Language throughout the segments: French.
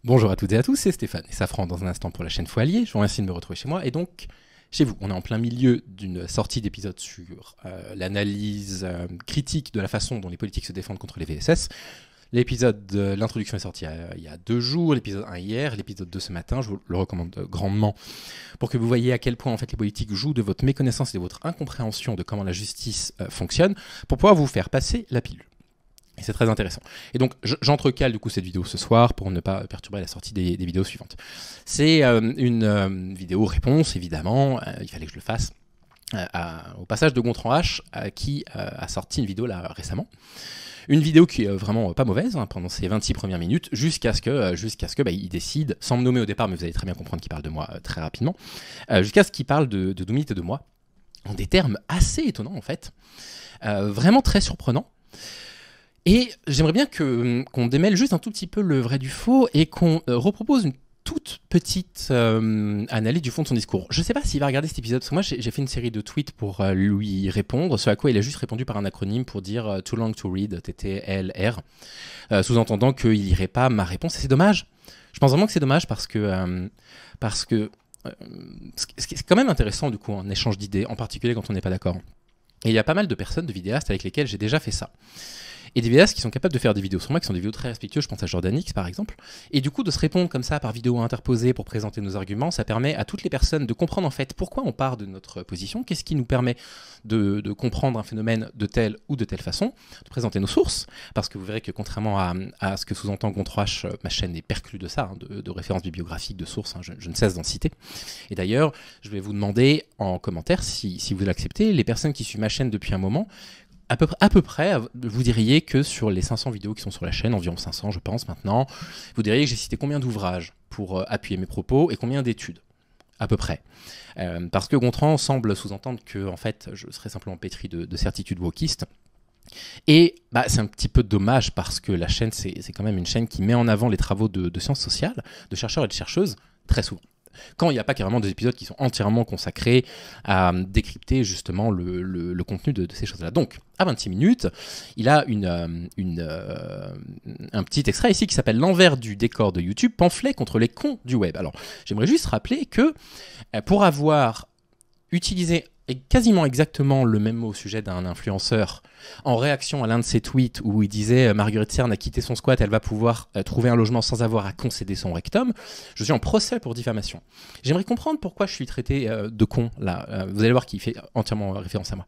Bonjour à toutes et à tous, c'est Stéphane et Safran dans un instant pour la chaîne Foalier. Je vous remercie de me retrouver chez moi et donc chez vous. On est en plein milieu d'une sortie d'épisode sur l'analyse critique de la façon dont les politiques se défendent contre les VSS. L'épisode, l'introduction est sortie il y a 2 jours, l'épisode 1 hier, l'épisode 2 ce matin. Je vous le recommande grandement pour que vous voyez à quel point en fait les politiques jouent de votre méconnaissance et de votre incompréhension de comment la justice fonctionne pour pouvoir vous faire passer la pilule. Et c'est très intéressant. Et donc, j'entrecale du coup cette vidéo ce soir pour ne pas perturber la sortie des vidéos suivantes. C'est une vidéo réponse, évidemment. Il fallait que je le fasse. Au passage de Gontran H, qui a sorti une vidéo là récemment. Une vidéo qui est vraiment pas mauvaise pendant ses 26 premières minutes, jusqu'à ce que il décide, sans me nommer au départ, mais vous allez très bien comprendre qu'il parle de moi très rapidement, jusqu'à ce qu'il parle de Doomit et de moi, en des termes assez étonnants en fait, vraiment très surprenants. Et j'aimerais bien qu'on démêle juste un tout petit peu le vrai du faux et qu'on repropose une toute petite analyse du fond de son discours. Je ne sais pas s'il va regarder cet épisode, parce que moi j'ai fait une série de tweets pour lui répondre, ce à quoi il a juste répondu par un acronyme pour dire Too long to read, TTLR, sous-entendant qu'il n'irait pas ma réponse. Et c'est dommage. Je pense vraiment que c'est dommage parce que c'est quand même intéressant du coup un échange d'idées, en particulier quand on n'est pas d'accord. Et il y a pas mal de personnes, de vidéastes avec lesquels j'ai déjà fait ça. Et des vidéastes qui sont capables de faire des vidéos sur moi, qui sont des vidéos très respectueuses, je pense à Jordanix par exemple. Et du coup, de se répondre comme ça par vidéo interposée pour présenter nos arguments, ça permet à toutes les personnes de comprendre en fait pourquoi on part de notre position, qu'est-ce qui nous permet de comprendre un phénomène de telle ou de telle façon, de présenter nos sources, parce que vous verrez que contrairement à ce que sous-entend Gontran H, ma chaîne est perclue de ça, de références bibliographiques, de sources, je ne cesse d'en citer. Et d'ailleurs, je vais vous demander en commentaire, si vous l'acceptez, les personnes qui suivent ma chaîne depuis un moment, à peu près, vous diriez que sur les 500 vidéos qui sont sur la chaîne, environ 500 je pense maintenant, vous diriez que j'ai cité combien d'ouvrages pour appuyer mes propos et combien d'études, à peu près. Parce que Gontran semble sous-entendre que en fait, je serais simplement pétri de certitudes wokistes. Et c'est un petit peu dommage parce que la chaîne, c'est quand même une chaîne qui met en avant les travaux de sciences sociales, de chercheurs et de chercheuses, très souvent. Quand il n'y a pas carrément des épisodes qui sont entièrement consacrés à décrypter justement le contenu de ces choses-là. Donc, à 26 minutes, il a un petit extrait ici qui s'appelle « L'envers du décor de YouTube, pamphlet contre les cons du web ». Alors, j'aimerais juste rappeler que pour avoir utilisé quasiment exactement le même mot au sujet d'un influenceur en réaction à l'un de ses tweets où il disait Marguerite Cerne a quitté son squat, elle va pouvoir trouver un logement sans avoir à concéder son rectum. Je suis en procès pour diffamation. J'aimerais comprendre pourquoi je suis traité de con là. Vous allez voir qu'il fait entièrement référence à moi.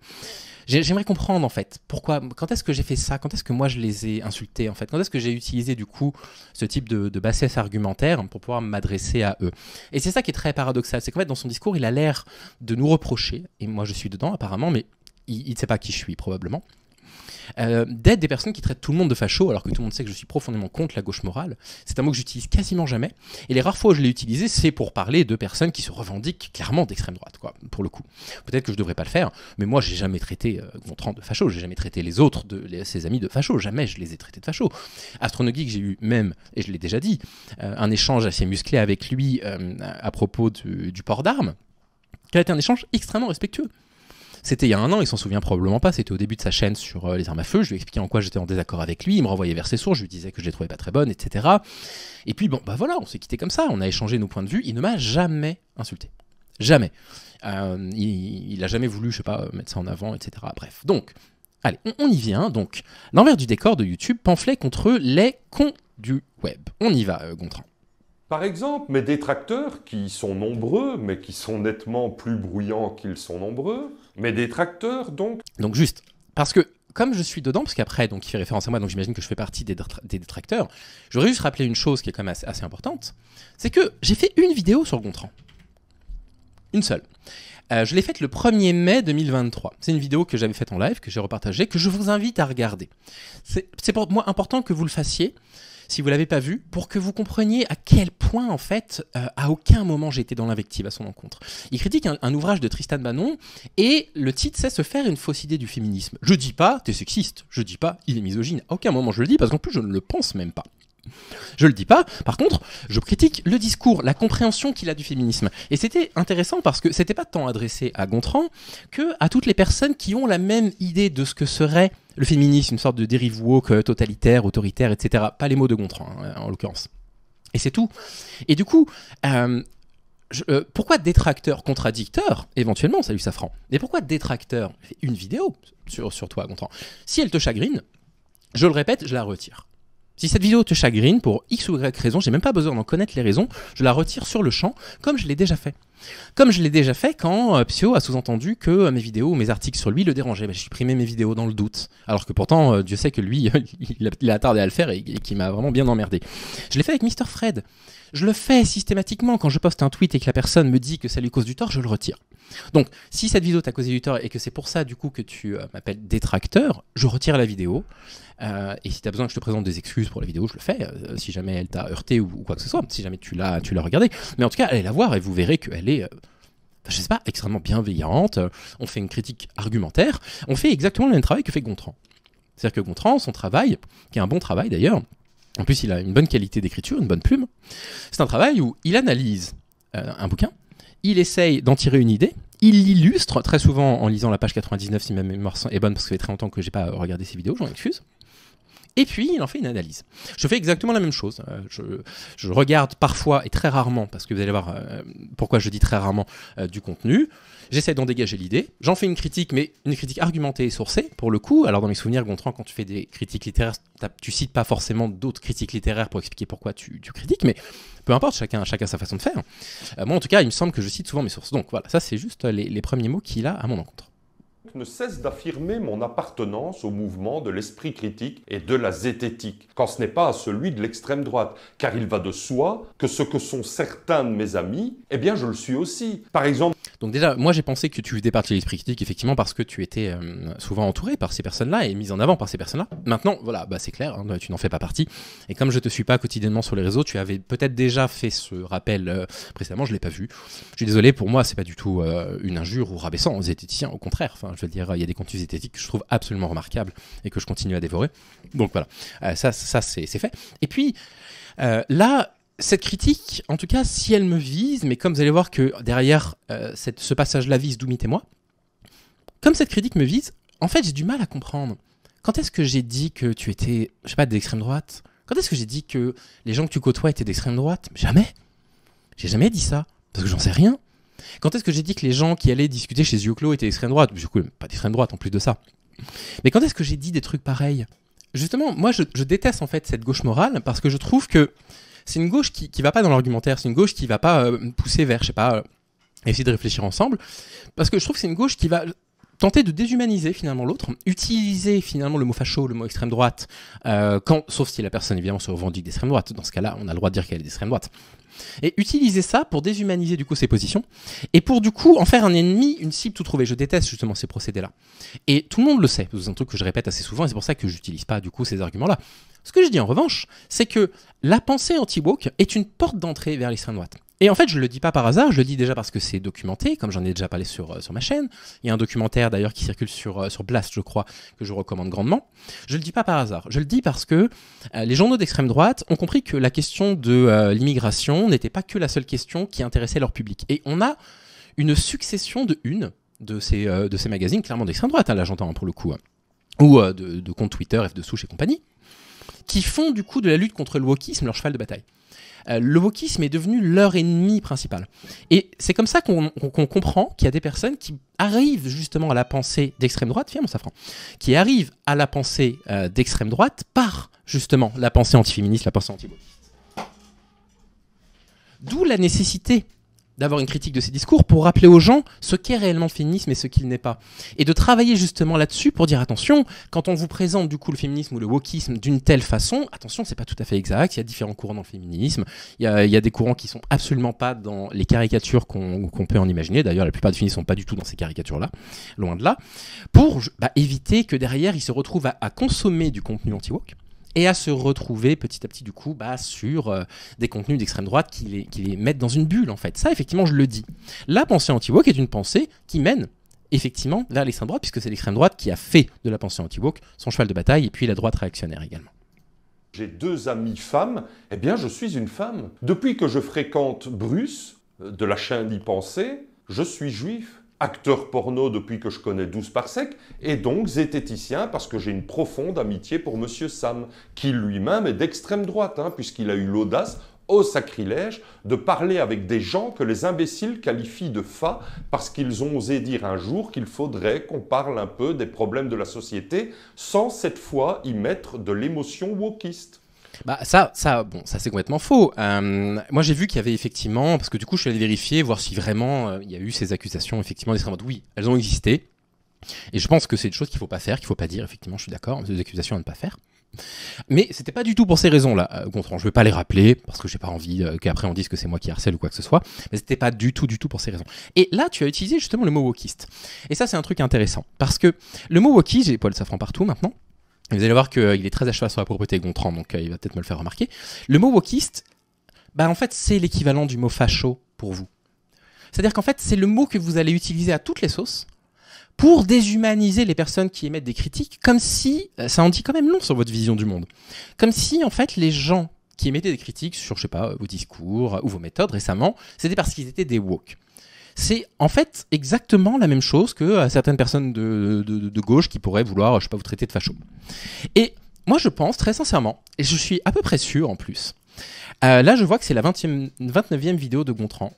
J'aimerais comprendre en fait pourquoi, quand est-ce que j'ai fait ça, quand est-ce que moi je les ai insultés en fait, quand est-ce que j'ai utilisé du coup ce type de bassesse argumentaire pour pouvoir m'adresser à eux. Et c'est ça qui est très paradoxal, c'est qu'en fait dans son discours il a l'air de nous reprocher, et moi je suis dedans apparemment, mais il ne sait pas qui je suis probablement, d'être des personnes qui traitent tout le monde de facho alors que tout le monde sait que je suis profondément contre la gauche morale. C'est un mot que j'utilise quasiment jamais, et les rares fois où je l'ai utilisé c'est pour parler de personnes qui se revendiquent clairement d'extrême droite quoi, pour le coup. Peut-être que je devrais pas le faire, mais moi j'ai jamais traité Gontran de facho, j'ai jamais traité les autres, ses amis de facho, jamais je les ai traités de facho. Astronogeek, j'ai eu même, et je l'ai déjà dit, un échange assez musclé avec lui à propos du port d'armes, qui a été un échange extrêmement respectueux. C'était il y a 1 an, il s'en souvient probablement pas, c'était au début de sa chaîne sur les armes à feu, je lui ai expliqué en quoi j'étais en désaccord avec lui, il me renvoyait vers ses sources, je lui disais que je les trouvais pas très bonnes, etc. Et puis bon, voilà, on s'est quitté comme ça, on a échangé nos points de vue, il ne m'a jamais insulté. Jamais. Il a jamais voulu, je sais pas, mettre ça en avant, etc. Bref, donc, allez, on y vient, donc, l'envers du décor de YouTube, pamphlet contre les cons du web. On y va, Gontran. Par exemple, mes détracteurs, qui sont nombreux, mais qui sont nettement plus bruyants qu'ils sont nombreux, mes détracteurs, donc... Donc juste, parce que, comme je suis dedans, parce qu'après, donc il fait référence à moi, donc j'imagine que je fais partie des détracteurs, je voudrais juste rappeler une chose qui est quand même assez importante, c'est que j'ai fait une vidéo sur Gontran. Une seule. Je l'ai faite le 1er mai 2023. C'est une vidéo que j'avais faite en live, que j'ai repartagée, que je vous invite à regarder. C'est pour moi important que vous le fassiez, si vous ne l'avez pas vu, pour que vous compreniez à quel point, en fait, à aucun moment j'ai été dans l'invective à son encontre. Il critique un ouvrage de Tristan Banon, et le titre, c'est « Se faire une fausse idée du féminisme ». Je dis pas « t'es sexiste », je dis pas « il est misogyne », à aucun moment je le dis, parce qu'en plus je ne le pense même pas. Je le dis pas, par contre, je critique le discours, la compréhension qu'il a du féminisme. Et c'était intéressant parce que c'était pas tant adressé à Gontran que à toutes les personnes qui ont la même idée de ce que serait le féminisme, une sorte de dérive woke, totalitaire, autoritaire, etc. Pas les mots de Gontran, en l'occurrence. Et c'est tout. Et du coup, pourquoi détracteur contradicteur, éventuellement, salut Safran, mais pourquoi détracteur une vidéo sur toi, Gontran? Si elle te chagrine, je le répète, je la retire. Si cette vidéo te chagrine pour X ou Y raison, j'ai même pas besoin d'en connaître les raisons, je la retire sur le champ, comme je l'ai déjà fait. Comme je l'ai déjà fait quand Psyo a sous-entendu que mes vidéos ou mes articles sur lui le dérangeaient. J'ai supprimé mes vidéos dans le doute. Alors que pourtant, Dieu sait que lui, il a attardé à le faire et qu'il m'a vraiment bien emmerdé. Je l'ai fait avec Mr. Fred. Je le fais systématiquement quand je poste un tweet et que la personne me dit que ça lui cause du tort, je le retire. Donc, si cette vidéo t'a causé du tort et que c'est pour ça du coup que tu m'appelles détracteur, je retire la vidéo. Et si tu as besoin que je te présente des excuses pour la vidéo, je le fais, si jamais elle t'a heurté ou quoi que ce soit, si jamais tu l'as regardée. Mais en tout cas, allez la voir et vous verrez qu'elle est, je sais pas, extrêmement bienveillante. On fait une critique argumentaire. On fait exactement le même travail que fait Gontran. C'est-à-dire que Gontran, son travail, qui est un bon travail d'ailleurs, en plus il a une bonne qualité d'écriture, une bonne plume, c'est un travail où il analyse un bouquin, il essaye d'en tirer une idée, il l'illustre, très souvent en lisant la page 99 si ma mémoire est bonne, parce que ça fait très longtemps que j'ai pas regardé ces vidéos, j'en excuse. Et puis, il en fait une analyse. Je fais exactement la même chose. Je regarde parfois, et très rarement, parce que vous allez voir pourquoi je dis très rarement, du contenu. J'essaie d'en dégager l'idée. J'en fais une critique, mais une critique argumentée et sourcée, pour le coup. Alors, dans mes souvenirs, Gontran, quand tu fais des critiques littéraires, tu cites pas forcément d'autres critiques littéraires pour expliquer pourquoi tu critiques, mais peu importe, chacun sa façon de faire. Moi, en tout cas, il me semble que je cite souvent mes sources. Donc, voilà, ça, c'est juste les premiers mots qu'il a à mon encontre. Ne cesse d'affirmer mon appartenance au mouvement de l'esprit critique et de la zététique, quand ce n'est pas à celui de l'extrême droite, car il va de soi que ce que sont certains de mes amis, eh bien je le suis aussi. Par exemple... Donc déjà, moi j'ai pensé que tu faisais partie de l'esprit critique, effectivement, parce que tu étais souvent entouré par ces personnes-là et mis en avant par ces personnes-là. Maintenant, voilà, bah, c'est clair, hein, tu n'en fais pas partie. Et comme je te suis pas quotidiennement sur les réseaux, tu avais peut-être déjà fait ce rappel précédemment, je l'ai pas vu. Je suis désolé, pour moi, c'est pas du tout une injure ou rabaissant aux zététiciens, au contraire. Enfin, je veux dire, il y a des contenus zététiques que je trouve absolument remarquables et que je continue à dévorer. Donc voilà, ça c'est fait. Et puis, là... Cette critique, en tout cas, si elle me vise, mais comme vous allez voir que derrière ce passage-là vise Doumit et moi, comme cette critique me vise, en fait, j'ai du mal à comprendre. Quand est-ce que j'ai dit que tu étais, je sais pas, d'extrême droite? Quand est-ce que j'ai dit que les gens que tu côtoies étaient d'extrême droite? Jamais. J'ai jamais dit ça, parce que j'en sais rien. Quand est-ce que j'ai dit que les gens qui allaient discuter chez Yeux Clos étaient d'extrême droite? Du coup, pas d'extrême droite en plus de ça. Mais quand est-ce que j'ai dit des trucs pareils? Justement, moi, je déteste en fait cette gauche morale, parce que je trouve que c'est une gauche qui va pas dans l'argumentaire, c'est une gauche qui va pas pousser vers, je sais pas, essayer de réfléchir ensemble, parce que je trouve que c'est une gauche qui va tenter de déshumaniser finalement l'autre, utiliser finalement le mot facho, le mot extrême droite, sauf si la personne évidemment se revendique d'extrême droite, dans ce cas-là on a le droit de dire qu'elle est d'extrême droite, et utiliser ça pour déshumaniser du coup ses positions, et pour du coup en faire un ennemi, une cible tout trouvée. Je déteste justement ces procédés-là. Et tout le monde le sait, c'est un truc que je répète assez souvent, et c'est pour ça que j'utilise pas du coup ces arguments-là. Ce que je dis en revanche, c'est que la pensée anti-woke est une porte d'entrée vers l'extrême droite. Et en fait, je le dis pas par hasard, je le dis déjà parce que c'est documenté, comme j'en ai déjà parlé sur ma chaîne. Il y a un documentaire d'ailleurs qui circule sur Blast, je crois, que je recommande grandement. Je le dis pas par hasard, je le dis parce que les journaux d'extrême droite ont compris que la question de l'immigration n'était pas que la seule question qui intéressait leur public. Et on a une succession de ces magazines, clairement d'extrême droite, hein, là j'entends pour le coup, hein, ou de comptes Twitter, F de Souche et compagnie, qui font du coup de la lutte contre le wokisme leur cheval de bataille. Le wokisme est devenu leur ennemi principal. Et c'est comme ça qu'on comprend qu'il y a des personnes qui arrivent justement à la pensée d'extrême droite, viens mon Safran, qui arrivent à la pensée d'extrême droite par justement la pensée antiféministe, la pensée anti-wokiste. D'où la nécessité d'avoir une critique de ces discours pour rappeler aux gens ce qu'est réellement le féminisme et ce qu'il n'est pas. Et de travailler justement là-dessus pour dire attention, quand on vous présente du coup le féminisme ou le wokisme d'une telle façon, attention, c'est pas tout à fait exact, il y a différents courants dans le féminisme, il y a des courants qui sont absolument pas dans les caricatures qu'on peut en imaginer, d'ailleurs la plupart des féministes sont pas du tout dans ces caricatures-là, loin de là, pour éviter que derrière ils se retrouvent à consommer du contenu anti-woke, et à se retrouver petit à petit du coup sur des contenus d'extrême droite qui les mettent dans une bulle en fait. Ça effectivement je le dis. La pensée anti-woke est une pensée qui mène effectivement vers l'extrême droite, puisque c'est l'extrême droite qui a fait de la pensée anti-woke son cheval de bataille, et puis la droite réactionnaire également. J'ai 2 amies femmes, eh bien je suis une femme. Depuis que je fréquente Bruce, de la chaîne d'y penser, je suis juif. Acteur porno depuis que je connais 12 parsec, et donc zététicien parce que j'ai une profonde amitié pour Monsieur Sam, qui lui-même est d'extrême droite, hein, puisqu'il a eu l'audace, au sacrilège de parler avec des gens que les imbéciles qualifient de fats parce qu'ils ont osé dire un jour qu'il faudrait qu'on parle un peu des problèmes de la société sans cette fois y mettre de l'émotion wokiste. Bah ça c'est complètement faux. Moi j'ai vu qu'il y avait effectivement, parce que du coup je suis allé vérifier, voir si vraiment il y a eu ces accusations effectivement d'extrême droite. Oui, elles ont existé. Et je pense que c'est une chose qu'il ne faut pas faire, qu'il ne faut pas dire, effectivement, je suis d'accord, des accusations à ne pas faire. Mais c'était pas du tout pour ces raisons-là, Gontran. Je ne vais pas les rappeler, parce que j'ai pas envie qu'après on dise que c'est moi qui harcèle ou quoi que ce soit, mais c'était pas du tout pour ces raisons. Et là, tu as utilisé justement le mot wokiste. Et ça, c'est un truc intéressant, parce que le mot wokiste, j'ai Paul Safran partout maintenant, et vous allez voir qu'il est très à cheval sur la propriété Gontran, donc il va peut-être me le faire remarquer. Le mot wokiste, bah en fait, c'est l'équivalent du mot facho pour vous. C'est-à-dire qu'en fait, c'est le mot que vous allez utiliser à toutes les sauces, pour déshumaniser les personnes qui émettent des critiques, comme si, ça en dit quand même long sur votre vision du monde, comme si en fait les gens qui émettaient des critiques sur, je sais pas, vos discours ou vos méthodes récemment, c'était parce qu'ils étaient des woke. C'est en fait exactement la même chose que certaines personnes de gauche qui pourraient vouloir, je sais pas, vous traiter de facho. Et moi je pense très sincèrement, et je suis à peu près sûr en plus, là je vois que c'est la 29e vidéo de Gontran,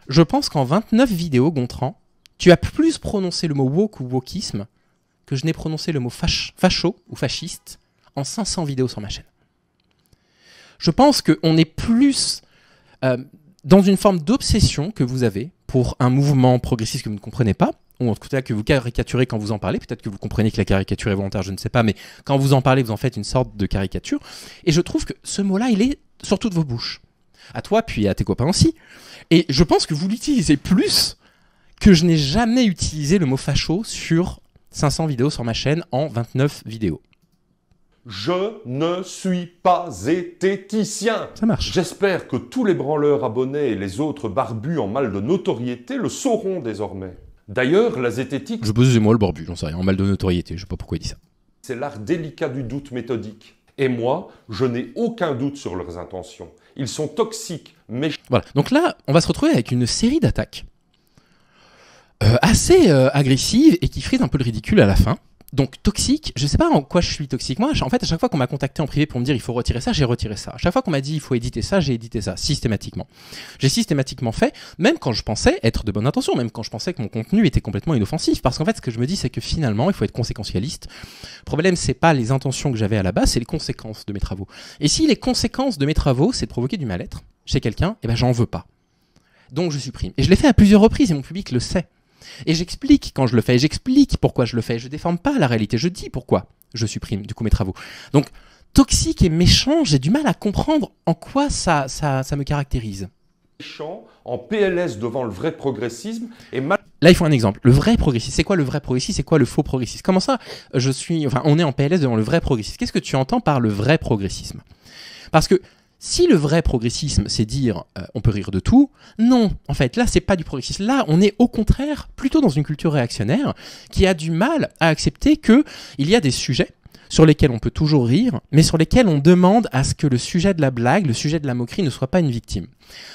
je pense qu'en 29 vidéos Gontran, tu as plus prononcé le mot woke ou wokisme que je n'ai prononcé le mot facho ou fasciste en 500 vidéos sur ma chaîne. Je pense qu'on est plus dans une forme d'obsession que vous avez pour un mouvement progressiste que vous ne comprenez pas, ou en tout cas que vous caricaturez quand vous en parlez. Peut-être que vous comprenez que la caricature est volontaire, je ne sais pas, mais quand vous en parlez, vous en faites une sorte de caricature. Et je trouve que ce mot-là, il est sur toutes vos bouches. À toi, puis à tes copains aussi. Et je pense que vous l'utilisez plus que je n'ai jamais utilisé le mot facho sur 500 vidéos sur ma chaîne en 29 vidéos. Je ne suis pas zététicien. Ça marche. J'espère que tous les branleurs abonnés et les autres barbus en mal de notoriété le sauront désormais. D'ailleurs, la zététique... Je pose moi le barbu, j'en sais rien, en mal de notoriété, je sais pas pourquoi il dit ça. C'est l'art délicat du doute méthodique. Et moi, je n'ai aucun doute sur leurs intentions. Ils sont toxiques, méchants... Voilà, donc là, on va se retrouver avec une série d'attaques assez agressive et qui frise un peu le ridicule à la fin. Donc toxique, je sais pas en quoi je suis toxique. Moi, en fait, à chaque fois qu'on m'a contacté en privé pour me dire il faut retirer ça, j'ai retiré ça. À chaque fois qu'on m'a dit il faut éditer ça, j'ai édité ça, systématiquement. J'ai systématiquement fait, même quand je pensais être de bonne intention, même quand je pensais que mon contenu était complètement inoffensif. Parce qu'en fait, ce que je me dis, c'est que finalement, il faut être conséquentialiste. Le problème, c'est pas les intentions que j'avais à la base, c'est les conséquences de mes travaux. Et si les conséquences de mes travaux, c'est de provoquer du mal-être chez quelqu'un, eh ben j'en veux pas. Donc je supprime. Et je l'ai fait à plusieurs reprises et mon public le sait. Et j'explique quand je le fais, j'explique pourquoi je le fais, je déforme pas la réalité, je dis pourquoi je supprime du coup mes travaux. Donc toxique et méchant, j'ai du mal à comprendre en quoi ça me caractérise. Méchant, en PLS devant le vrai progressisme et mal... Là il faut un exemple, le vrai progressiste, c'est quoi le vrai progressiste, c'est quoi le faux progressiste? Comment ça on est en PLS devant le vrai progressiste? Qu'est-ce que tu entends par le vrai progressisme? Parce que si le vrai progressisme, c'est dire on peut rire de tout, non, en fait, là, c'est pas du progressisme. Là, on est au contraire plutôt dans une culture réactionnaire qui a du mal à accepter qu'il y a des sujets sur lesquels on peut toujours rire, mais sur lesquels on demande à ce que le sujet de la blague, le sujet de la moquerie ne soit pas une victime.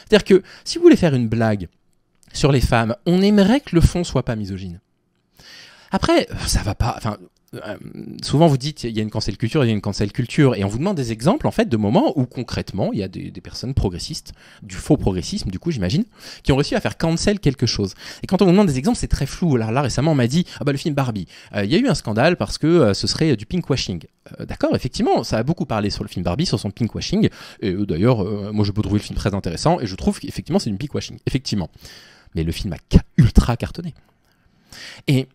C'est-à-dire que si vous voulez faire une blague sur les femmes, on aimerait que le fond soit pas misogyne. Après, ça va pas... souvent vous dites il y a une cancel culture, il y a une cancel culture, et on vous demande des exemples en fait de moments où concrètement il y a des personnes progressistes, du faux progressisme du coup j'imagine, qui ont réussi à faire cancel quelque chose. Et quand on vous demande des exemples, c'est très flou. Là récemment on m'a dit le film Barbie, il y a eu un scandale parce que ce serait du pinkwashing. D'accord, effectivement, ça a beaucoup parlé sur le film Barbie, sur son pinkwashing, et d'ailleurs moi je peux trouver le film très intéressant et je trouve qu'effectivement c'est du pinkwashing, effectivement. Mais le film a ultra cartonné. Et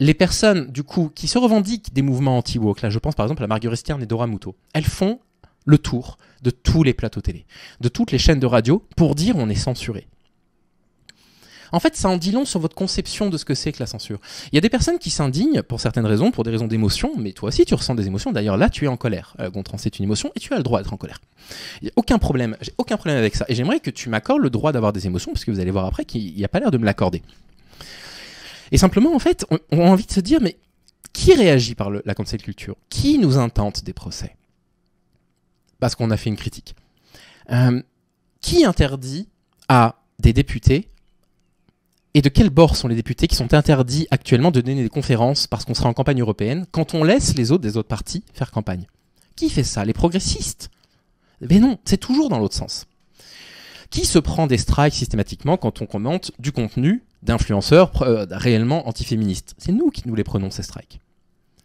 les personnes, du coup, qui se revendiquent des mouvements anti-woke, là, je pense par exemple à Marguerite Stern et Dora Muto, elles font le tour de tous les plateaux télé, de toutes les chaînes de radio, pour dire on est censuré. En fait, ça en dit long sur votre conception de ce que c'est que la censure. Il y a des personnes qui s'indignent pour certaines raisons, pour des raisons d'émotion, mais toi aussi tu ressens des émotions. D'ailleurs, là, tu es en colère. Gontran, c'est une émotion et tu as le droit d'être en colère. Il n'y a aucun problème, j'ai aucun problème avec ça. Et j'aimerais que tu m'accordes le droit d'avoir des émotions, parce que vous allez voir après qu'il n'y a pas l'air de me l'accorder. Et simplement, en fait, on a envie de se dire, mais qui réagit par la cancel culture? Qui nous intente des procès? Parce qu'on a fait une critique. Qui interdit à des députés, et de quel bord sont les députés qui sont interdits actuellement de donner des conférences parce qu'on sera en campagne européenne, quand on laisse les autres des autres partis faire campagne? Qui fait ça? Les progressistes? Mais non, c'est toujours dans l'autre sens. Qui se prend des strikes systématiquement quand on commente du contenu d'influenceurs réellement antiféministes? C'est nous qui nous les prenons, ces strikes.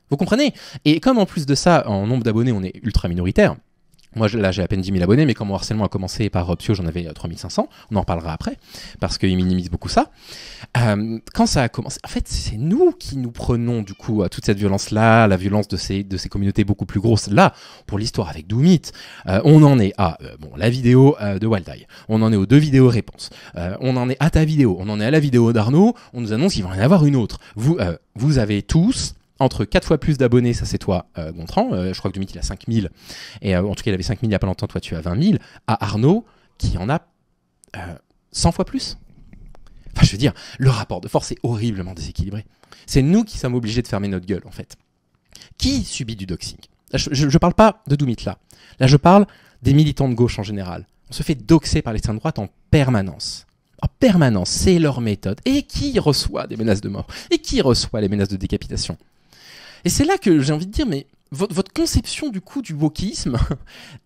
Vous comprenez? Et comme en plus de ça, en nombre d'abonnés, on est ultra minoritaire. Moi, là, j'ai à peine 10 000 abonnés, mais quand mon harcèlement a commencé par Psio, j'en avais 3500. On en reparlera après, parce qu'ils minimisent beaucoup ça. Quand ça a commencé, en fait, c'est nous qui nous prenons, du coup, à toute cette violence-là, la violence de ces communautés beaucoup plus grosses. Là, pour l'histoire avec Doomit, on en est à la vidéo de Wildeye. On en est aux 2 vidéos réponses. On en est à ta vidéo. On en est à la vidéo d'Arnaud. On nous annonce qu'il va y en avoir une autre. Vous avez tous... entre 4 fois plus d'abonnés, ça c'est toi, Gontran, je crois que Doomit il a 5000, et en tout cas il avait 5000 il n'y a pas longtemps, toi tu as 20 000, à Arnaud qui en a 100 fois plus. Enfin je veux dire, le rapport de force est horriblement déséquilibré. C'est nous qui sommes obligés de fermer notre gueule en fait. Qui subit du doxing? Là, je ne parle pas de Doomit là. Là je parle des militants de gauche en général. On se fait doxer par l'extrême droite en permanence. En permanence, c'est leur méthode. Et qui reçoit des menaces de mort? Et qui reçoit les menaces de décapitation? Et c'est là que j'ai envie de dire, mais votre conception du coup du wokisme,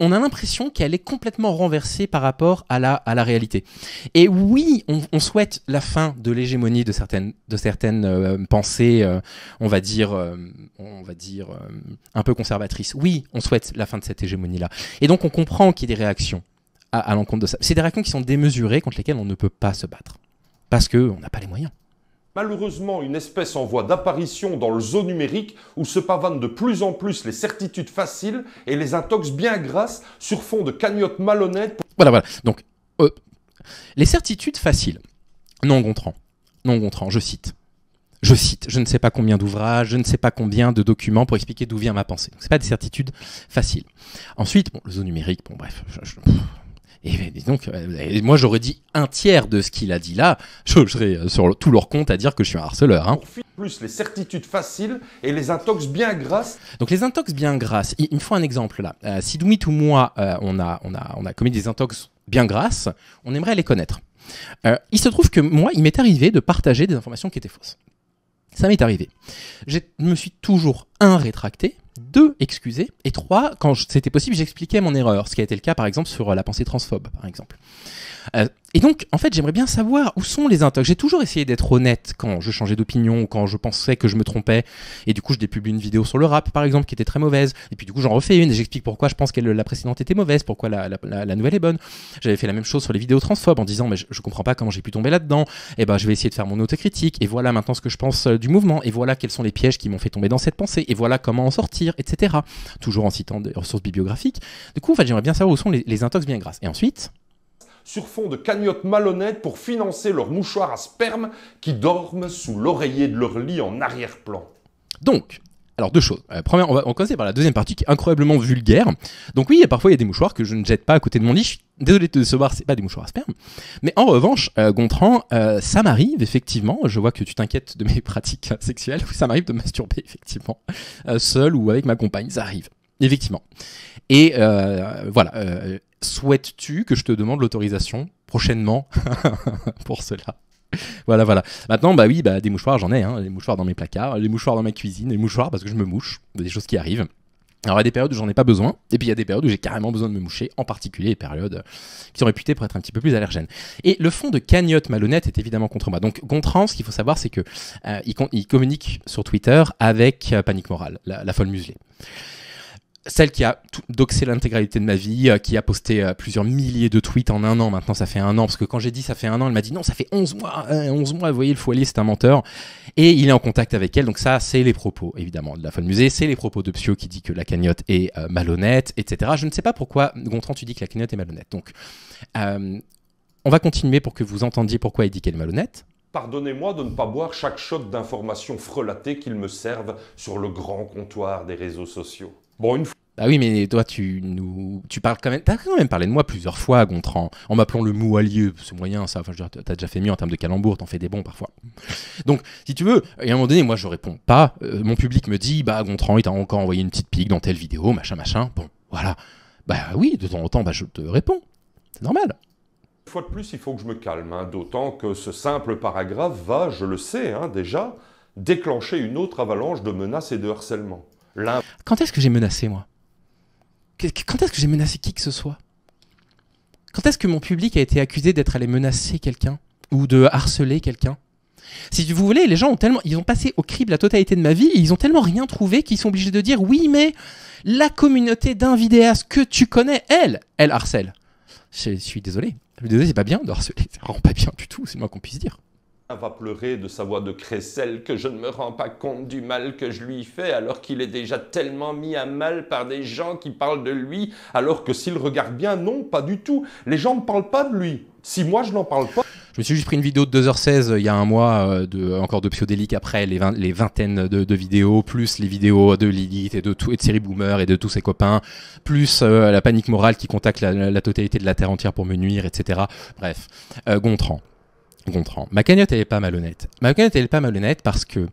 on a l'impression qu'elle est complètement renversée par rapport à la réalité. Et oui, on souhaite la fin de l'hégémonie de certaines pensées, on va dire un peu conservatrices. Oui, on souhaite la fin de cette hégémonie-là. Et donc on comprend qu'il y ait des réactions à l'encontre de ça. C'est des réactions qui sont démesurées, contre lesquelles on ne peut pas se battre. Parce qu'on n'a pas les moyens. Malheureusement, une espèce en voie d'apparition dans le zoo numérique où se pavanent de plus en plus les certitudes faciles et les intox bien grasses sur fond de cagnottes malhonnêtes. Voilà. Donc, les certitudes faciles. Non, Gontran, je cite, je ne sais pas combien d'ouvrages, je ne sais pas combien de documents pour expliquer d'où vient ma pensée. Donc, ce n'est pas des certitudes faciles. Ensuite, le zoo numérique, bref, et donc, moi j'aurais dit un tiers de ce qu'il a dit là, je serais sur tout leur compte à dire que je suis un harceleur. Hein. Plus les certitudes faciles et les intox bien grasses. Donc les intox bien grasses, il me faut un exemple là. Si Doomit ou moi, on a commis des intox bien grasses, on aimerait les connaître. Il se trouve que moi, il m'est arrivé de partager des informations qui étaient fausses. Ça m'est arrivé. Je me suis toujours, rétracté, 2, excusé, et 3, quand c'était possible, j'expliquais mon erreur, ce qui a été le cas par exemple sur la pensée transphobe, par exemple. Et donc, en fait, j'aimerais bien savoir où sont les intox. J'ai toujours essayé d'être honnête quand je changeais d'opinion ou quand je pensais que je me trompais. Et du coup, je dépublie une vidéo sur le rap, par exemple, qui était très mauvaise. Et puis du coup, j'en refais une et j'explique pourquoi je pense que la précédente était mauvaise, pourquoi la nouvelle est bonne. J'avais fait la même chose sur les vidéos transphobes en disant, mais je comprends pas comment j'ai pu tomber là-dedans. Et ben, je vais essayer de faire mon autocritique. Et voilà maintenant ce que je pense du mouvement. Et voilà quels sont les pièges qui m'ont fait tomber dans cette pensée. Et voilà comment en sortir, etc. Toujours en citant des ressources bibliographiques. Du coup, en fait, j'aimerais bien savoir où sont les intox bien grasses. Et ensuite... sur fond de cagnottes malhonnêtes pour financer leurs mouchoirs à sperme qui dorment sous l'oreiller de leur lit en arrière-plan. Donc, alors 2 choses. Première, on va commencer par la deuxième partie qui est incroyablement vulgaire. Donc oui, parfois il y a des mouchoirs que je ne jette pas à côté de mon lit. Désolé de te savoir, c'est pas des mouchoirs à sperme. Mais en revanche, Gontran, ça m'arrive effectivement, je vois que tu t'inquiètes de mes pratiques sexuelles, ça m'arrive de masturber effectivement, seul ou avec ma compagne, ça arrive. Effectivement. Et voilà, souhaites-tu que je te demande l'autorisation prochainement pour cela? Voilà. Maintenant, des mouchoirs, j'en ai, des mouchoirs dans mes placards, des mouchoirs dans ma cuisine, des mouchoirs parce que je me mouche, des choses qui arrivent. Alors, il y a des périodes où j'en ai pas besoin, et puis il y a des périodes où j'ai carrément besoin de me moucher, en particulier les périodes qui sont réputées pour être un petit peu plus allergènes. Et le fond de cagnotte malhonnête est évidemment contre moi. Donc, Gontran, ce qu'il faut savoir, c'est que il communique sur Twitter avec Panique Morale, la folle muselée. Celle qui a doxé l'intégralité de ma vie, qui a posté plusieurs milliers de tweets en 1 an. Maintenant, ça fait 1 an, parce que quand j'ai dit ça fait 1 an, elle m'a dit non, ça fait 11 mois. 11 mois, vous voyez, le Foilier, c'est un menteur. Et il est en contact avec elle. Donc ça, c'est les propos, évidemment, de la folle musée. C'est les propos de Psio qui dit que la cagnotte est malhonnête, etc. Je ne sais pas pourquoi, Gontran, tu dis que la cagnotte est malhonnête. Donc, on va continuer pour que vous entendiez pourquoi il dit qu'elle est malhonnête. Pardonnez-moi de ne pas boire chaque shot d'informations frelatées qu'ils me servent sur le grand comptoir des réseaux sociaux. Bon, une fois... Ah oui, mais toi, tu parles quand même... T'as quand même parlé de moi plusieurs fois, Gontran, en m'appelant le moualier. C'est moyen, ça. Enfin, je veux dire, t'as déjà fait mieux en termes de calembour, t'en fais des bons parfois. Donc, si tu veux, et à un moment donné, moi, je réponds pas. Mon public me dit, Gontran, il t'a encore envoyé une petite pique dans telle vidéo, machin. Bon, voilà. Oui, de temps en temps, je te réponds. C'est normal. Une fois de plus, il faut que je me calme, d'autant que ce simple paragraphe va, je le sais déjà, déclencher une autre avalanche de menaces et de harcèlement. Quand est-ce que j'ai menacé, moi? Quand est-ce que j'ai menacé qui que ce soit? Quand est-ce que mon public a été accusé d'être allé menacer quelqu'un ou de harceler quelqu'un? Si vous voulez, les gens ils ont passé au crible la totalité de ma vie et ils ont tellement rien trouvé qu'ils sont obligés de dire oui, mais la communauté d'un vidéaste que tu connais, elle harcèle. Je suis désolé. Désolé, c'est pas bien de harceler. C'est vraiment pas bien du tout, c'est le moins qu'on puisse dire. Va pleurer de sa voix de crécelle que je ne me rends pas compte du mal que je lui fais alors qu'il est déjà tellement mis à mal par des gens qui parlent de lui alors que s'il regarde bien, non, pas du tout. Les gens ne parlent pas de lui. Si moi je n'en parle pas... Je me suis juste pris une vidéo de 2h16 il y a un mois, encore de Psyodélique après les vingtaines de vidéos, plus les vidéos de Lilith et de Série Boomer et de tous ses copains, plus la panique morale qui contacte la totalité de la Terre entière pour me nuire, etc. Bref, Gontran. Ma cagnotte, elle est pas malhonnête. Ma cagnotte, elle est pas malhonnête parce que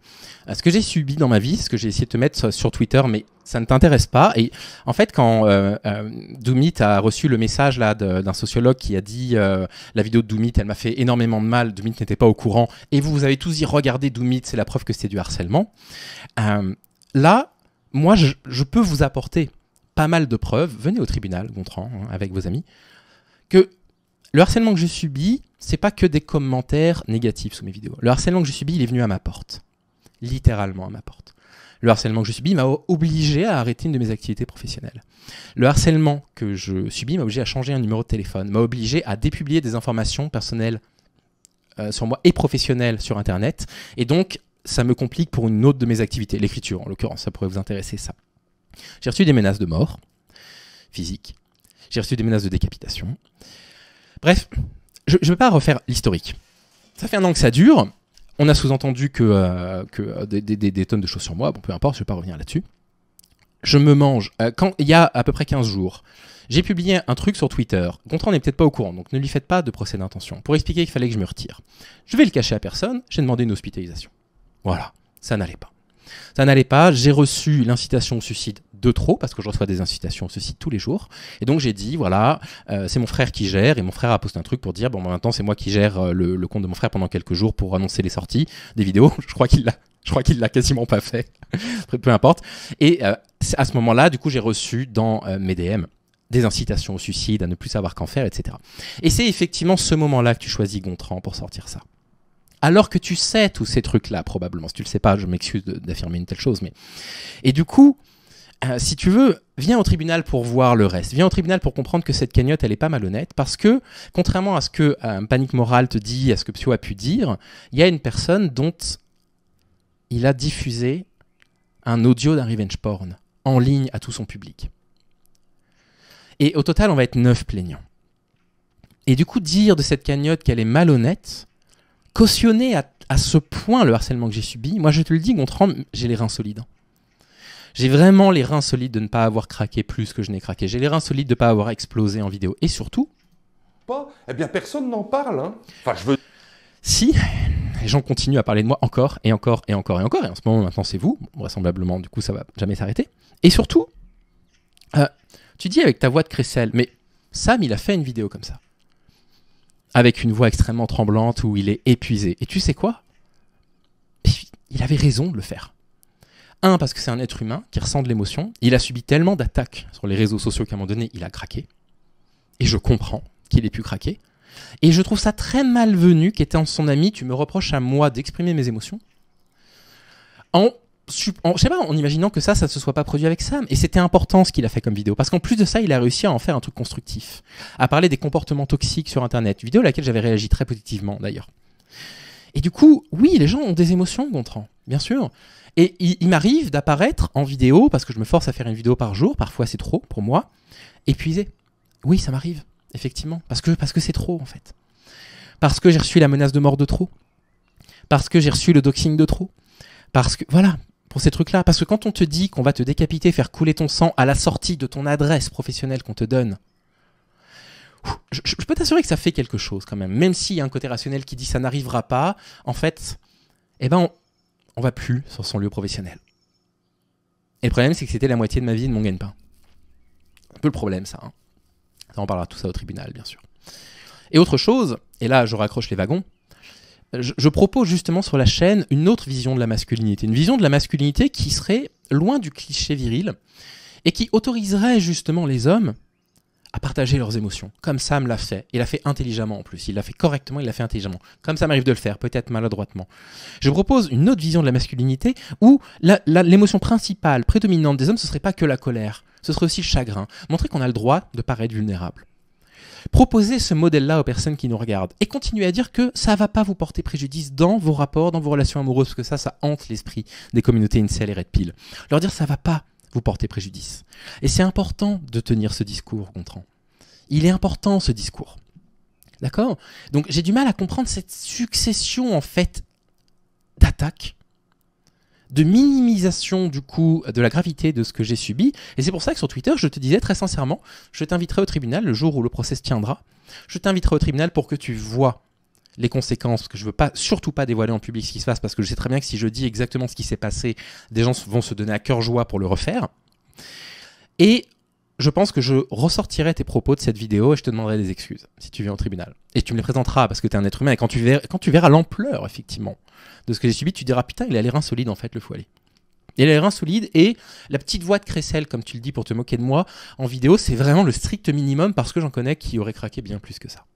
ce que j'ai subi dans ma vie, ce que j'ai essayé de te mettre sur Twitter, mais ça ne t'intéresse pas. Et en fait, quand Doomit a reçu le message là d'un sociologue qui a dit la vidéo de Doomit, elle m'a fait énormément de mal, Doomit n'était pas au courant, et vous avez tous dit regardez Doomit, c'est la preuve que c'était du harcèlement. Là, moi, je peux vous apporter pas mal de preuves. Venez au tribunal, Gontran, avec vos amis, que le harcèlement que je subis, c'est pas que des commentaires négatifs sous mes vidéos. Le harcèlement que je subis, il est venu à ma porte. Littéralement à ma porte. Le harcèlement que je subis m'a obligé à arrêter une de mes activités professionnelles. Le harcèlement que je subis m'a obligé à changer un numéro de téléphone, m'a obligé à dépublier des informations personnelles sur moi et professionnelles sur Internet. Et donc, ça me complique pour une autre de mes activités, l'écriture en l'occurrence, ça pourrait vous intéresser ça. J'ai reçu des menaces de mort physique. J'ai reçu des menaces de décapitation. Bref, je ne vais pas refaire l'historique. Ça fait 1 an que ça dure. On a sous-entendu que des tonnes de choses sur moi. Bon, peu importe, je ne vais pas revenir là-dessus. Je me mange. Quand il y a à peu près 15 jours, j'ai publié un truc sur Twitter. Gontran n'est peut-être pas au courant, donc ne lui faites pas de procès d'intention. Pour expliquer qu'il fallait que je me retire. Je vais le cacher à personne. J'ai demandé une hospitalisation. Voilà, ça n'allait pas. Ça n'allait pas, j'ai reçu l'incitation au suicide de trop, parce que je reçois des incitations au suicide tous les jours. Et donc j'ai dit, voilà, c'est mon frère qui gère, et mon frère a posté un truc pour dire, bon, maintenant c'est moi qui gère le compte de mon frère pendant quelques jours pour annoncer les sorties des vidéos. Je crois qu'il l'a quasiment pas fait, peu importe. Et à ce moment-là, du coup, j'ai reçu dans mes DM des incitations au suicide, à ne plus savoir qu'en faire, etc. Et c'est effectivement ce moment-là que tu choisis Gontran pour sortir ça. Alors que tu sais tous ces trucs-là, probablement. Si tu le sais pas, je m'excuse d'affirmer une telle chose. Mais... Et du coup, si tu veux, viens au tribunal pour voir le reste. Viens au tribunal pour comprendre que cette cagnotte, elle est pas malhonnête. Parce que, contrairement à ce que Panique Morale te dit, à ce que Psyo a pu dire, il y a une personne dont il a diffusé un audio d'un revenge porn en ligne à tout son public. Et au total, on va être 9 plaignants. Et du coup, dire de cette cagnotte qu'elle est malhonnête... Cautionner à ce point le harcèlement que j'ai subi, moi je te le dis, Gontran, j'ai les reins solides. J'ai vraiment les reins solides de ne pas avoir craqué plus que je n'ai craqué. J'ai les reins solides de ne pas avoir explosé en vidéo. Et surtout... Eh bien, personne n'en parle. Hein. Enfin, je veux... Si, les gens continuent à parler de moi encore et encore et encore et encore. Et en ce moment, maintenant, c'est vous. Vraisemblablement, du coup, ça va jamais s'arrêter. Et surtout, tu dis avec ta voix de crécelle, mais Sam, il a fait une vidéo comme ça. Avec une voix extrêmement tremblante où il est épuisé. Et tu sais quoi ? Il avait raison de le faire. Parce que c'est un être humain qui ressent de l'émotion. Il a subi tellement d'attaques sur les réseaux sociaux qu'à un moment donné, il a craqué. Et je comprends qu'il ait pu craquer. Et je trouve ça très malvenu qu'étant son ami, tu me reproches à moi d'exprimer mes émotions je sais pas, en imaginant que ça ne se soit pas produit avec Sam. Et c'était important ce qu'il a fait comme vidéo. Parce qu'en plus de ça, il a réussi à en faire un truc constructif. À parler des comportements toxiques sur Internet. Vidéo à laquelle j'avais réagi très positivement, d'ailleurs. Et du coup, oui, les gens ont des émotions, Gontran, bien sûr. Et il m'arrive d'apparaître en vidéo, parce que je me force à faire une vidéo par jour. Parfois, c'est trop pour moi. Épuisé. Oui, ça m'arrive, effectivement. Parce que c'est trop, en fait. Parce que j'ai reçu la menace de mort de trop. Parce que j'ai reçu le doxing de trop. Parce que, voilà... Pour ces trucs-là. Parce que quand on te dit qu'on va te décapiter, faire couler ton sang à la sortie de ton adresse professionnelle qu'on te donne, je peux t'assurer que ça fait quelque chose quand même. Même s'il y a un côté rationnel qui dit ça n'arrivera pas, en fait, on va plus sur son lieu professionnel. Et le problème, c'est que c'était la moitié de ma vie et de mon gagne-pain. Un peu le problème, ça. Ça, on parlera tout ça au tribunal, bien sûr. Et autre chose, et là, je raccroche les wagons, je propose justement sur la chaîne une autre vision de la masculinité. Une vision de la masculinité qui serait loin du cliché viril et qui autoriserait justement les hommes à partager leurs émotions, comme Sam l'a fait. Il l'a fait intelligemment en plus, il l'a fait correctement, il l'a fait intelligemment, comme ça m'arrive de le faire, peut-être maladroitement. Je propose une autre vision de la masculinité où l'émotion principale, prédominante des hommes, ce serait pas que la colère, ce serait aussi le chagrin. Montrer qu'on a le droit de paraître vulnérable. Proposez ce modèle-là aux personnes qui nous regardent et continuez à dire que ça ne va pas vous porter préjudice dans vos rapports, dans vos relations amoureuses, parce que ça hante l'esprit des communautés incel et red pill. Leur dire ça ne va pas vous porter préjudice. Et c'est important de tenir ce discours, Gontran. Il est important ce discours. D'accord ? Donc j'ai du mal à comprendre cette succession en fait d'attaques, de minimisation du coup de la gravité de ce que j'ai subi. Et c'est pour ça que sur Twitter, je te disais très sincèrement, je t'inviterai au tribunal le jour où le procès se tiendra. Je t'inviterai au tribunal pour que tu vois les conséquences, parce que je ne veux surtout pas dévoiler en public ce qui se passe, parce que je sais très bien que si je dis exactement ce qui s'est passé, des gens vont se donner à cœur joie pour le refaire. Et je pense que je ressortirai tes propos de cette vidéo et je te demanderai des excuses si tu viens au tribunal. Et tu me les présenteras parce que tu es un être humain et quand tu verras l'ampleur, effectivement, de ce que j'ai subi, tu diras putain, il a l'air insolide en fait, le Fouali. Il a l'air insolide et la petite voix de Crécelle, comme tu le dis pour te moquer de moi, en vidéo, c'est vraiment le strict minimum parce que j'en connais qui auraient craqué bien plus que ça.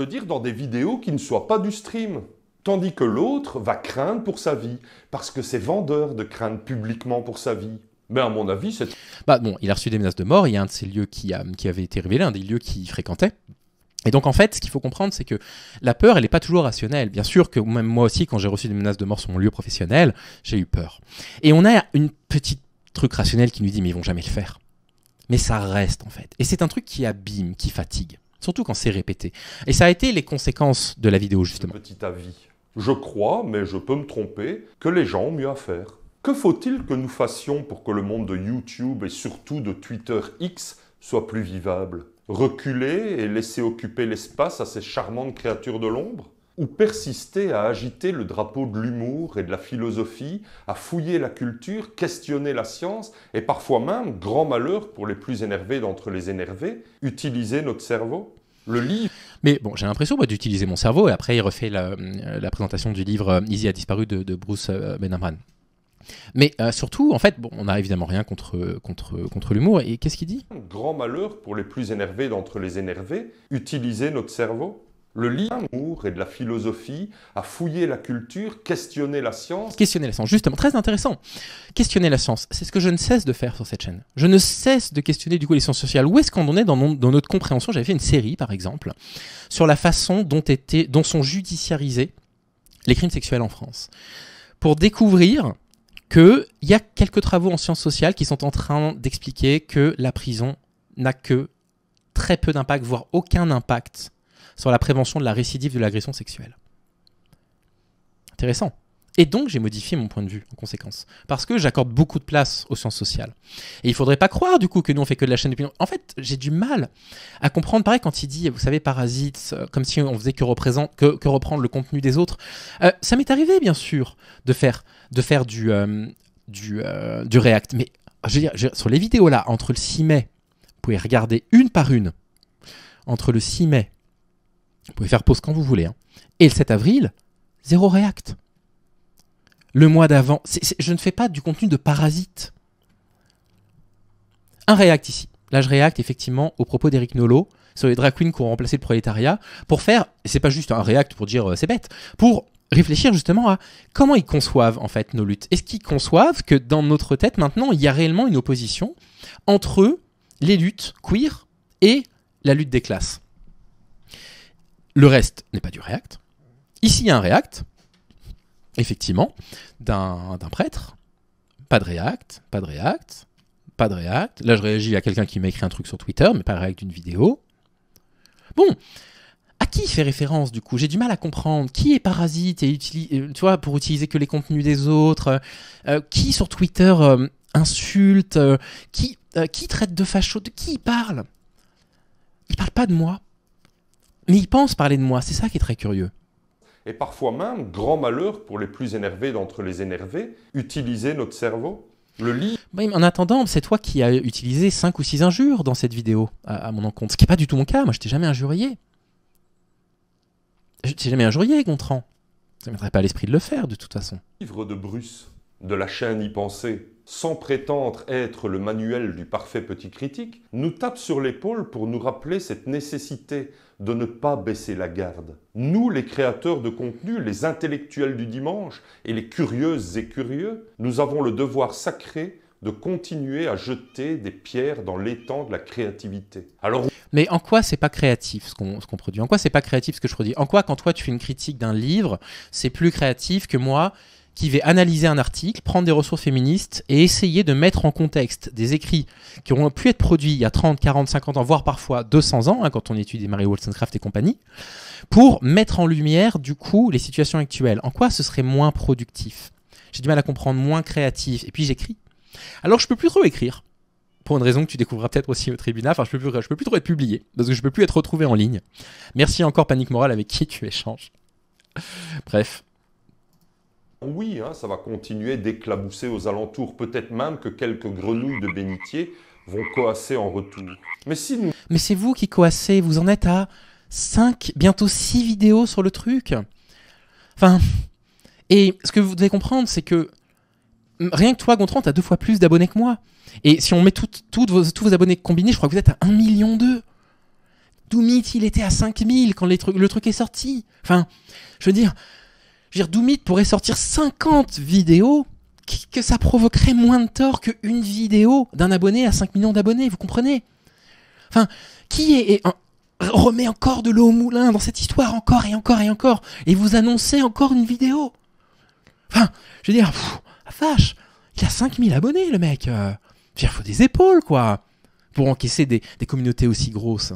Je veux dire dans des vidéos qui ne soient pas du stream. Tandis que l'autre va craindre pour sa vie, parce que c'est vendeur de craindre publiquement pour sa vie. Mais à mon avis, c'est... Il a reçu des menaces de mort, il y a un de ces lieux qui avait été révélé, un des lieux qu'il fréquentait. Et donc en fait, ce qu'il faut comprendre, c'est que la peur, elle n'est pas toujours rationnelle. Bien sûr que même moi aussi, quand j'ai reçu des menaces de mort sur mon lieu professionnel, j'ai eu peur. Et on a une petite truc rationnel qui nous dit, mais ils vont jamais le faire. Mais ça reste en fait. Et c'est un truc qui abîme, qui fatigue. Surtout quand c'est répété. Et ça a été les conséquences de la vidéo, justement. Petit avis. Je crois, mais je peux me tromper, que les gens ont mieux à faire. Que faut-il que nous fassions pour que le monde de YouTube et surtout de Twitter X soit plus vivable ? Reculer et laisser occuper l'espace à ces charmantes créatures de l'ombre ? Ou persister à agiter le drapeau de l'humour et de la philosophie, à fouiller la culture, questionner la science, et parfois même, grand malheur pour les plus énervés d'entre les énervés, utiliser notre cerveau ? Le livre... Mais bon, j'ai l'impression d'utiliser mon cerveau, et après il refait la présentation du livre « Easy a disparu » de Bruce Benamran. Mais surtout, en fait, on n'a évidemment rien contre l'humour. Et qu'est-ce qu'il dit ? Grand malheur pour les plus énervés d'entre les énervés, utiliser notre cerveau. Le livre et de la philosophie, à fouiller la culture, questionner la science. Questionner la science, justement, très intéressant. Questionner la science, c'est ce que je ne cesse de faire sur cette chaîne. Je ne cesse de questionner du coup les sciences sociales. Où est-ce qu'on en est dans notre compréhension ? J'avais fait une série, par exemple, sur la façon dont sont judiciarisés les crimes sexuels en France. Pour découvrir qu'il y a quelques travaux en sciences sociales qui sont en train d'expliquer que la prison n'a que très peu d'impact, voire aucun impact sur la prévention de la récidive de l'agression sexuelle. Intéressant. Et donc, j'ai modifié mon point de vue en conséquence. Parce que j'accorde beaucoup de place aux sciences sociales. Et il ne faudrait pas croire, du coup, que nous, on fait que de la chaîne d'opinion. En fait, j'ai du mal à comprendre, pareil, quand il dit, vous savez, parasites, comme si on faisait que reprendre le contenu des autres. Ça m'est arrivé, bien sûr, de faire du React. Mais, je veux dire, sur les vidéos, là, entre le 6 mai, vous pouvez regarder une par une, entre le 6 mai, vous pouvez faire pause quand vous voulez, hein, et le 7 avril, 0 React. Le mois d'avant, je ne fais pas du contenu de parasite. Un React ici. Là, je React effectivement aux propos d'Éric Nolot sur les drag queens qui ont remplacé le prolétariat pour faire, et c'est pas juste un React pour dire c'est bête, pour réfléchir justement à comment ils conçoivent en fait nos luttes. Est-ce qu'ils conçoivent que dans notre tête maintenant, il y a réellement une opposition entre les luttes queer et la lutte des classes ? Le reste n'est pas du React. Ici, il y a un React, effectivement, d'un prêtre. Pas de React, pas de React, pas de React. Là, je réagis à quelqu'un qui m'a écrit un truc sur Twitter, mais pas de React d'une vidéo. Bon, à qui il fait référence, du coup ? J'ai du mal à comprendre. Qui est parasite et tu vois, pour utiliser que les contenus des autres ? Qui, sur Twitter, insulte ? Qui traite de facho ? De qui il parle ? Il parle pas de moi. Mais il pense parler de moi, c'est ça qui est très curieux. Et parfois même, grand malheur pour les plus énervés d'entre les énervés, utiliser notre cerveau. Le livre... Oui, mais en attendant, c'est toi qui as utilisé 5 ou 6 injures dans cette vidéo à mon encontre. Ce qui n'est pas du tout mon cas, moi je t'ai jamais injurié. Je t'ai jamais injurié, Gontran. Ça ne m'aiderait pas à l'esprit de le faire, de toute façon. Livre de Bruce, de la chaîne Y penser. sans prétendre être le manuel du parfait petit critique, nous tape sur l'épaule pour nous rappeler cette nécessité de ne pas baisser la garde. Nous, les créateurs de contenu, les intellectuels du dimanche et les curieuses et curieux, nous avons le devoir sacré de continuer à jeter des pierres dans l'étang de la créativité. Alors, mais en quoi c'est pas créatif ce qu'on produit? En quoi c'est pas créatif ce que je produis? En quoi, quand toi tu fais une critique d'un livre, c'est plus créatif que moi qui vais analyser un article, prendre des ressources féministes et essayer de mettre en contexte des écrits qui auront pu être produits il y a 30, 40, 50 ans, voire parfois 200 ans, hein, quand on étudie Mary Wollstonecraft et compagnie, pour mettre en lumière, du coup, les situations actuelles. En quoi ce serait moins productif? J'ai du mal à comprendre, moins créatif. Et puis j'écris. Alors je peux plus trop écrire. Pour une raison que tu découvriras peut-être aussi au tribunal. Enfin, je peux plus trop être publié, parce que je peux plus être retrouvé en ligne. Merci encore Panique Morale avec qui tu échanges. Bref. oui, hein, ça va continuer d'éclabousser aux alentours. Peut-être même que quelques grenouilles de bénitier vont coasser en retour. Mais si nous... Mais c'est vous qui coassez, vous en êtes à 5, bientôt 6 vidéos sur le truc. Enfin, et ce que vous devez comprendre, c'est que rien que toi, Gontran, t'as 2 fois plus d'abonnés que moi. Et si on met tous vos abonnés combinés, je crois que vous êtes à 1,2 million. Doomit, il était à 5000 quand le truc est sorti. Enfin, je veux dire, Doomit pourrait sortir 50 vidéos que ça provoquerait moins de tort qu'une vidéo d'un abonné à 5 millions d'abonnés, vous comprenez? Enfin, qui remet encore de l'eau au moulin dans cette histoire encore et encore et encore, et vous annoncez encore une vidéo? Enfin, je veux dire, la vache, il a 5000 abonnés, le mec. Il faut des épaules, quoi, pour encaisser des communautés aussi grosses.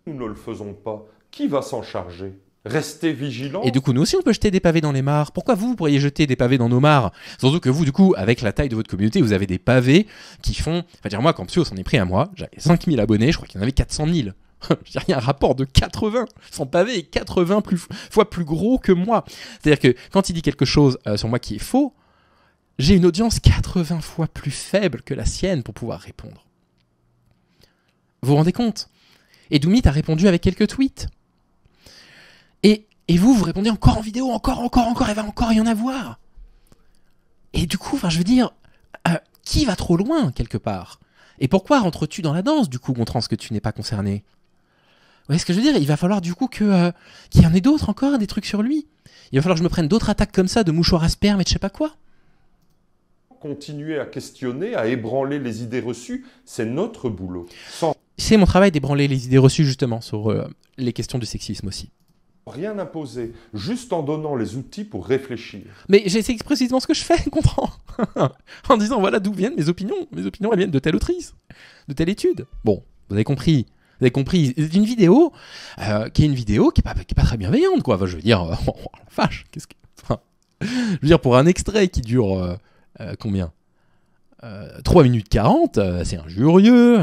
Nous ne le faisons pas. Qui va s'en charger? Restez vigilants. Et du coup, nous aussi, on peut jeter des pavés dans les mares. Pourquoi vous pourriez jeter des pavés dans nos mares? Surtout que vous, du coup, avec la taille de votre communauté, vous avez des pavés qui font... Enfin, dire moi, quand Psyo s'en est pris à moi, j'avais 5000 abonnés, je crois qu'il y en avait 400 000. Il y a un rapport de 80. Son pavé est 80 fois plus gros que moi. C'est-à-dire que quand il dit quelque chose sur moi qui est faux, j'ai une audience 80 fois plus faible que la sienne pour pouvoir répondre. Vous vous rendez compte? Et Doomit a répondu avec quelques tweets. Et vous répondez encore en vidéo, encore, il va encore y en avoir. Et du coup, je veux dire, qui va trop loin, quelque part? Et pourquoi rentres-tu dans la danse, du coup, Gontran, ce que tu n'es pas concerné? Vous voyez ce que je veux dire? Il va falloir, du coup, qu'il y en ait d'autres encore, des trucs sur lui. Il va falloir que je me prenne d'autres attaques comme ça, de mouchoirs à sperme et de je sais pas quoi. Continuer à questionner, à ébranler les idées reçues, c'est notre boulot. C'est mon travail d'ébranler les idées reçues, justement, sur les questions du sexisme aussi. Rien imposer, juste en donnant les outils pour réfléchir. Mais c'est précisément ce que je fais, comprends? En disant, voilà d'où viennent mes opinions. Mes opinions, elles viennent de telle autrice, de telle étude. Bon, vous avez compris. Vous avez compris, c'est une vidéo qui est une vidéo qui est pas très bienveillante, quoi. Enfin, je veux dire, oh, la vache, qu'est-ce que... Enfin, je veux dire, pour un extrait qui dure, combien 3 minutes 40, c'est injurieux,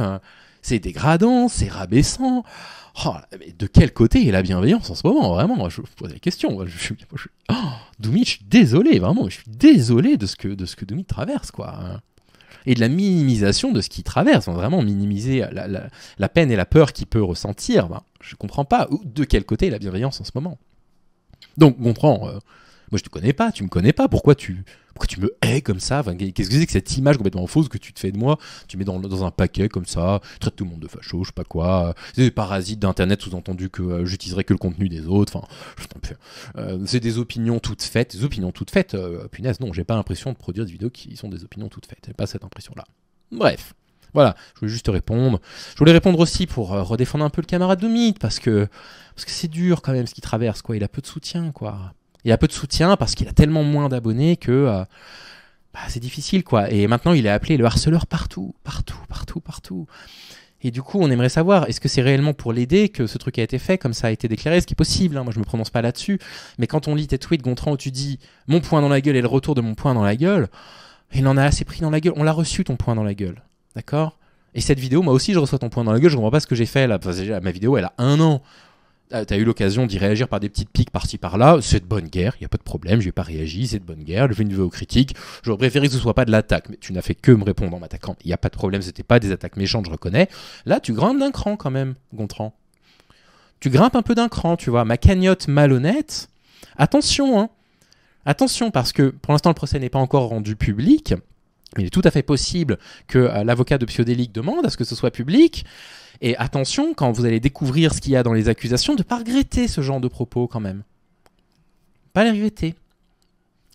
c'est dégradant, c'est rabaissant. Oh, mais de quel côté est la bienveillance en ce moment? Vraiment, je vous pose la question. Doomit, je suis désolé, vraiment, je suis désolé de ce que Doomit traverse, quoi. Et de la minimisation de ce qu'il traverse. Vraiment minimiser la peine et la peur qu'il peut ressentir. Je comprends pas de quel côté est la bienveillance en ce moment. Donc, comprends, moi je te connais pas, tu me connais pas, pourquoi tu me hais comme ça? Enfin, qu'est-ce que c'est que cette image complètement fausse que tu te fais de moi? Tu mets dans un paquet comme ça, traite tout le monde de facho, je sais pas quoi. C'est des parasites d'internet, sous-entendu que j'utiliserai que le contenu des autres. Enfin, c'est des opinions toutes faites. Punaise, non, j'ai pas l'impression de produire des vidéos qui sont des opinions toutes faites. J'ai pas cette impression-là. Bref, voilà, je voulais juste te répondre. Je voulais répondre aussi pour redéfendre un peu le camarade Doomit, parce que c'est dur quand même ce qu'il traverse, quoi. Il a peu de soutien, quoi. Il a peu de soutien parce qu'il a tellement moins d'abonnés que c'est difficile, quoi. Et maintenant, il est appelé le harceleur partout. Et du coup, on aimerait savoir, est-ce que c'est réellement pour l'aider que ce truc a été fait, comme ça a été déclaré? Ce qui est possible, hein, moi je me prononce pas là-dessus. Mais quand on lit tes tweets, Gontran, où tu dis « mon poing dans la gueule et le retour de mon poing dans la gueule », il en a assez pris dans la gueule. On l'a reçu, ton poing dans la gueule. D'accord? Et cette vidéo, moi aussi, je reçois ton poing dans la gueule. Je comprends pas ce que j'ai fait là. Enfin, ma vidéo, elle a 1 an. T'as eu l'occasion d'y réagir par des petites piques par-ci par-là, c'est de bonne guerre, il n'y a pas de problème, je n'ai pas réagi, c'est de bonne guerre, je fais une vidéo critique, j'aurais préféré que ce soit pas de l'attaque, mais tu n'as fait que me répondre en m'attaquant, il n'y a pas de problème, c'était pas des attaques méchantes, je reconnais. Là, tu grimpes d'un cran quand même, Gontran. Tu grimpes un peu d'un cran, tu vois, ma cagnotte malhonnête, attention, hein. Attention, parce que pour l'instant le procès n'est pas encore rendu public, Mais il est tout à fait possible que l'avocat de Psychodélique demande à ce que ce soit public. Et attention, quand vous allez découvrir ce qu'il y a dans les accusations, de ne pas regretter ce genre de propos quand même. Pas les regretter.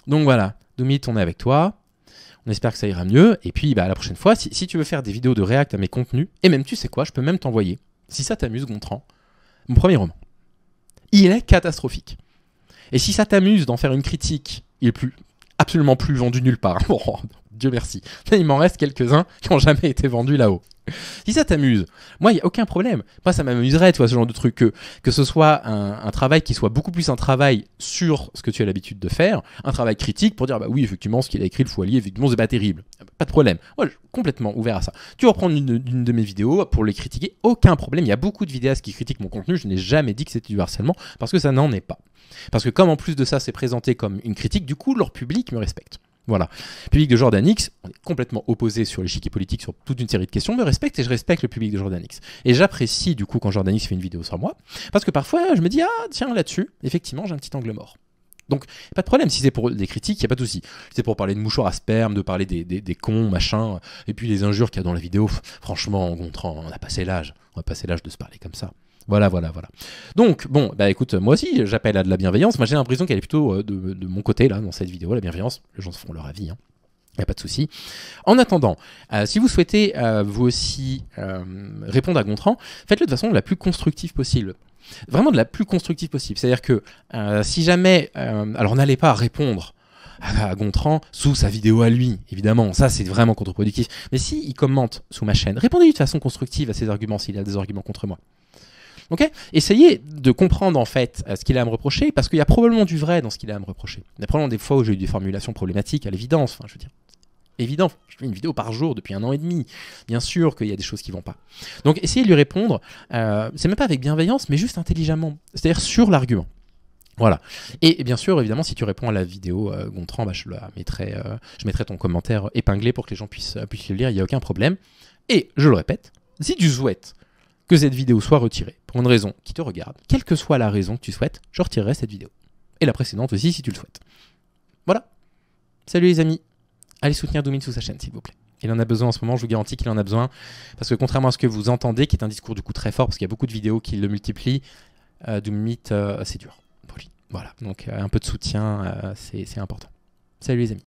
Donc voilà, Doomit, on est avec toi. On espère que ça ira mieux. Et puis la prochaine fois, si tu veux faire des vidéos de react à mes contenus, et même tu sais quoi, je peux même t'envoyer, si ça t'amuse, Gontran, mon premier roman. Il est catastrophique. Et si ça t'amuse d'en faire une critique, il est absolument plus vendu nulle part. Bon, Dieu merci. Il m'en reste quelques-uns qui n'ont jamais été vendus là-haut. Si ça t'amuse, moi, il n'y a aucun problème. Moi, ça m'amuserait, tu vois, ce genre de truc, que ce soit un travail qui soit beaucoup plus un travail sur ce que tu as l'habitude de faire, un travail critique pour dire, bah oui, effectivement, ce qu'il a écrit, le Foualier, effectivement, c'est pas terrible. Pas de problème. Moi, je suis complètement ouvert à ça. Tu vas reprendre une de mes vidéos pour les critiquer, aucun problème. Il y a beaucoup de vidéastes qui critiquent mon contenu. Je n'ai jamais dit que c'était du harcèlement parce que ça n'en est pas. Parce que comme en plus de ça, c'est présenté comme une critique, du coup, leur public me respecte. Voilà. Le public de Jordan X, on est complètement opposé sur l'échiquier politique sur toute une série de questions, me respecte et je respecte le public de Jordan X. Et j'apprécie du coup quand Jordan X fait une vidéo sur moi, parce que parfois je me dis, ah tiens là-dessus, effectivement j'ai un petit angle mort. Donc pas de problème, si c'est pour des critiques, il n'y a pas de souci. Si c'est pour parler de mouchoirs à sperme, de parler des cons, machin, et puis les injures qu'il y a dans la vidéo, franchement, Gontran, on a passé l'âge de se parler comme ça. Voilà. Donc, bon, écoute, moi aussi, j'appelle à de la bienveillance. Moi, j'ai l'impression qu'elle est plutôt de mon côté, là, dans cette vidéo, la bienveillance. Les gens se font leur avis, hein. Il n'y a pas de souci. En attendant, si vous souhaitez, vous aussi, répondre à Gontran, faites-le de façon la plus constructive possible. Vraiment de la plus constructive possible. C'est-à-dire que, si jamais... alors, n'allez pas répondre à Gontran sous sa vidéo à lui, évidemment, ça c'est vraiment contre-productif. Mais si il commente sous ma chaîne, répondez-lui de façon constructive à ses arguments s'il a des arguments contre moi. Ok ? Essayez de comprendre en fait ce qu'il a à me reprocher, parce qu'il y a probablement du vrai dans ce qu'il a à me reprocher. Il y a probablement des fois où j'ai eu des formulations problématiques, à l'évidence, enfin je veux dire. Évident, je fais une vidéo par jour depuis 1 an et demi. Bien sûr qu'il y a des choses qui vont pas. Donc essayez de lui répondre, c'est même pas avec bienveillance, mais juste intelligemment, c'est-à-dire sur l'argument. Voilà. Et bien sûr, évidemment, si tu réponds à la vidéo Gontran, je mettrai ton commentaire épinglé pour que les gens puissent le lire, il n'y a aucun problème. Et je le répète, si tu souhaites que cette vidéo soit retirée pour une raison qui te regarde, quelle que soit la raison que tu souhaites, je retirerai cette vidéo. Et la précédente aussi si tu le souhaites. Voilà. Salut les amis. Allez soutenir Doomit sous sa chaîne s'il vous plaît. Il en a besoin en ce moment, je vous garantis qu'il en a besoin. Parce que contrairement à ce que vous entendez, qui est un discours du coup très fort, parce qu'il y a beaucoup de vidéos qui le multiplient, Doomit c'est dur pour lui. Voilà, donc un peu de soutien, c'est important. Salut les amis.